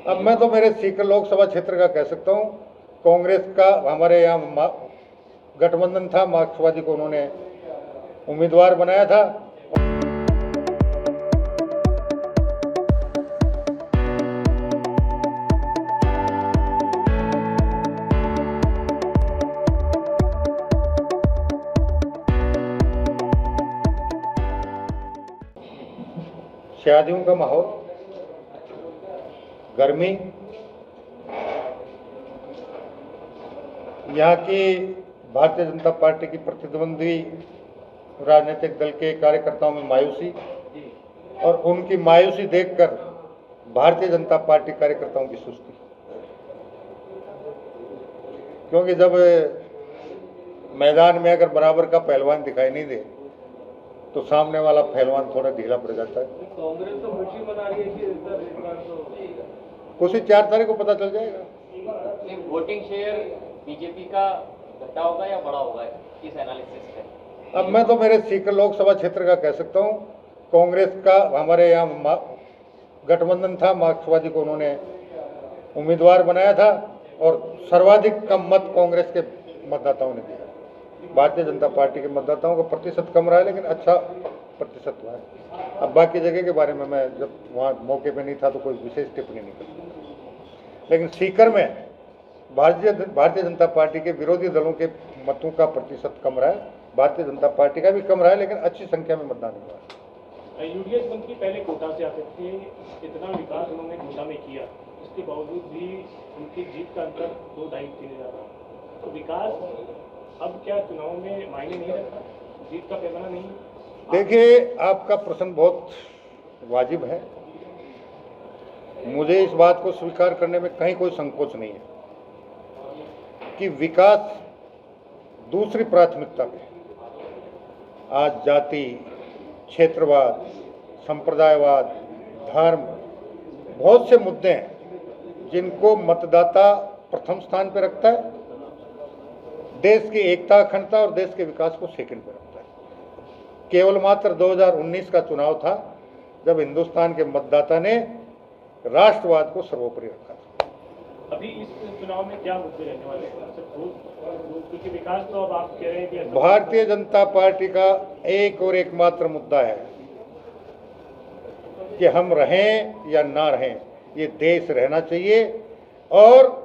अब मैं तो मेरे सीकर लोकसभा क्षेत्र का कह सकता हूँ, कांग्रेस का हमारे यहाँ गठबंधन था, मार्क्सवादी को उन्होंने उम्मीदवार बनाया था। शादियों का माहौल, गर्मी, यहाँ की भारतीय जनता पार्टी की प्रतिद्वंदी राजनीतिक दल के कार्यकर्ताओं में मायूसी और उनकी मायूसी देखकर भारतीय जनता पार्टी कार्यकर्ताओं की सुस्ती। क्योंकि जब मैदान में अगर बराबर का पहलवान दिखाई नहीं दे तो सामने वाला पहलवान थोड़ा ढीला पड़ जाता है। कांग्रेस तो खुशी मना रही है कि कुछ 4 तारीख को पता चल जाएगा। वोटिंग शेयर बीजेपी का घटा होगा या बड़ा होगा, इस एनालिसिस से? अब मैं तो मेरे सीकर लोकसभा क्षेत्र का कह सकता हूँ, कांग्रेस का हमारे यहाँ गठबंधन था, मार्क्सवादी को उन्होंने उम्मीदवार बनाया था और सर्वाधिक कम मत कांग्रेस के मतदाताओं ने दिया। भारतीय जनता पार्टी के मतदाताओं का प्रतिशत कम रहा है, लेकिन अच्छा प्रतिशत हुआ है। अब बाकी जगह के बारे में मैं जब वहाँ मौके पे नहीं था तो कोई विशेष टिप्पणी नहीं कर सकता, लेकिन सीकर में भारतीय जनता पार्टी के विरोधी दलों के मतों का प्रतिशत कम रहा है, भारतीय जनता पार्टी का भी कम रहा है, लेकिन अच्छी संख्या में मतदान हुआ है। यूडीएफ मंत्री पहले कोटा से आते थे, इतना विकास उन्होंने कोटा में किया, इसके बावजूद भी उनकी जीत का अंतर 2-2.5-3 हज़ार रहा। तो विकास अब क्या चुनाव में मायने नहीं रखता, जीत का पैमाना नहीं? देखिए, आपका प्रश्न बहुत वाजिब है। मुझे इस बात को स्वीकार करने में कहीं कोई संकोच नहीं है कि विकास दूसरी प्राथमिकता पे आज जाति, क्षेत्रवाद, संप्रदायवाद, धर्म, बहुत से मुद्दे हैं जिनको मतदाता प्रथम स्थान पर रखता है, देश की एकता, अखंडता और देश के विकास को सेकंड पर रखता है। केवल मात्र 2019 का चुनाव था जब हिंदुस्तान के मतदाता ने राष्ट्रवाद को सर्वोपरि रखा था। अभी इस चुनाव में क्या मुद्दे रहने वाले हैं? क्योंकि विकास तो अब आप कह रहे हैं कि भारतीय जनता पार्टी का एक और एकमात्र मुद्दा है कि हम रहें या ना रहें, ये देश रहना चाहिए। और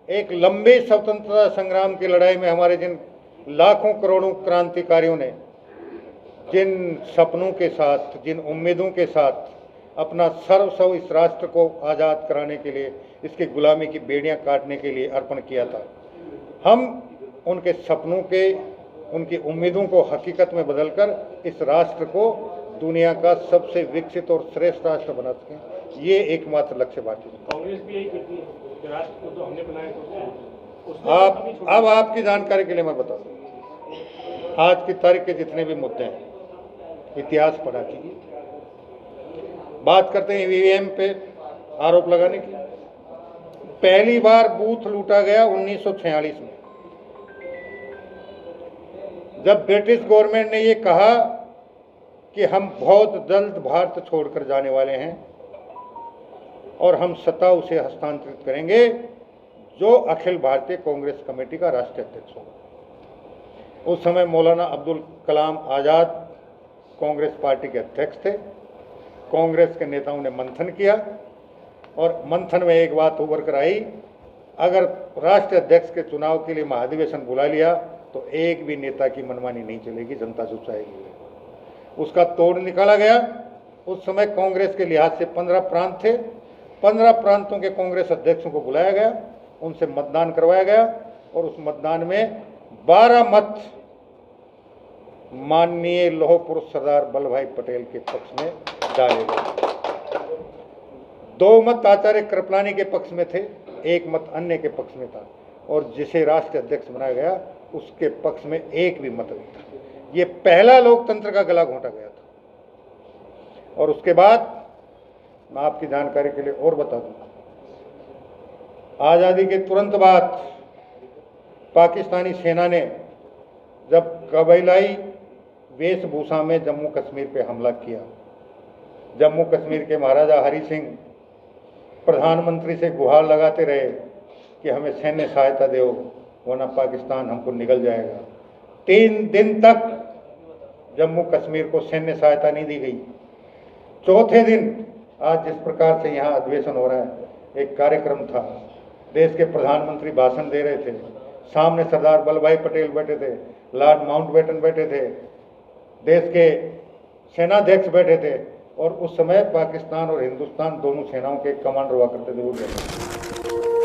एक लंबे स्वतंत्रता संग्राम की लड़ाई में हमारे जिन लाखों करोड़ों क्रांतिकारियों ने जिन सपनों के साथ, जिन उम्मीदों के साथ अपना सर्वस्व इस राष्ट्र को आज़ाद कराने के लिए, इसकी गुलामी की बेड़ियां काटने के लिए अर्पण किया था, हम उनके सपनों के, उनकी उम्मीदों को हकीकत में बदलकर इस राष्ट्र को दुनिया का सबसे विकसित और श्रेष्ठ राष्ट्र बना सकें। ये एकमात्र लक्ष्य भारतीय जनता। कांग्रेस भी यही कहती है कि राष्ट्र को तो हमने बनाया तो अब आपकी जानकारी के लिए मैं बता दूं, आज की तारीख के जितने भी मुद्दे हैं, इतिहास पढ़ा कीजिए। बात करते हैं ईवीएम पे आरोप लगाने की। पहली बार बूथ लूटा गया 1946 में, जब ब्रिटिश गवर्नमेंट ने ये कहा कि हम बहुत जल्द भारत छोड़कर जाने वाले हैं और हम सत्ता उसे हस्तांतरित करेंगे जो अखिल भारतीय कांग्रेस कमेटी का राष्ट्रीय अध्यक्ष होगा। उस समय मौलाना अब्दुल कलाम आज़ाद कांग्रेस पार्टी के अध्यक्ष थे। कांग्रेस के नेताओं ने मंथन किया और मंथन में एक बात उभर कर आई, अगर राष्ट्रीय अध्यक्ष के चुनाव के लिए महाधिवेशन बुला लिया तो एक भी नेता की मनमानी नहीं चलेगी, जनता चुप जाएगी। उसका तोड़ निकाला गया। उस समय कांग्रेस के लिहाज से 15 प्रांत थे, 15 प्रांतों के कांग्रेस अध्यक्षों को बुलाया गया, उनसे मतदान करवाया गया और उस मतदान में 12 मत माननीय लौह पुरुष सरदार वल्लभ भाई पटेल के पक्ष में डाले गए। 2 मत आचार्य कृपलानी के पक्ष में थे, 1 मत अन्य के पक्ष में था और जिसे राष्ट्रीय अध्यक्ष बनाया गया उसके पक्ष में एक भी मत नहीं था। ये पहला लोकतंत्र का गला घोंटा गया था। और उसके बाद मैं आपकी जानकारी के लिए और बता दूं, आज़ादी के तुरंत बाद पाकिस्तानी सेना ने जब कबीलाई वेशभूषा में जम्मू कश्मीर पे हमला किया, जम्मू कश्मीर के महाराजा हरि सिंह प्रधानमंत्री से गुहार लगाते रहे कि हमें सैन्य सहायता दो, वरना पाकिस्तान हमको निगल जाएगा। 3 दिन तक जम्मू कश्मीर को सैन्य सहायता नहीं दी गई। चौथे दिन आज जिस प्रकार से यहाँ अधिवेशन हो रहा है, एक कार्यक्रम था, देश के प्रधानमंत्री भाषण दे रहे थे, सामने सरदार वल्लभ भाई पटेल बैठे थे, लॉर्ड माउंटबेटन बैठे थे, देश के सेनाध्यक्ष बैठे थे, और उस समय पाकिस्तान और हिंदुस्तान दोनों सेनाओं के कमांडर हुआ करते थे वो बैठे।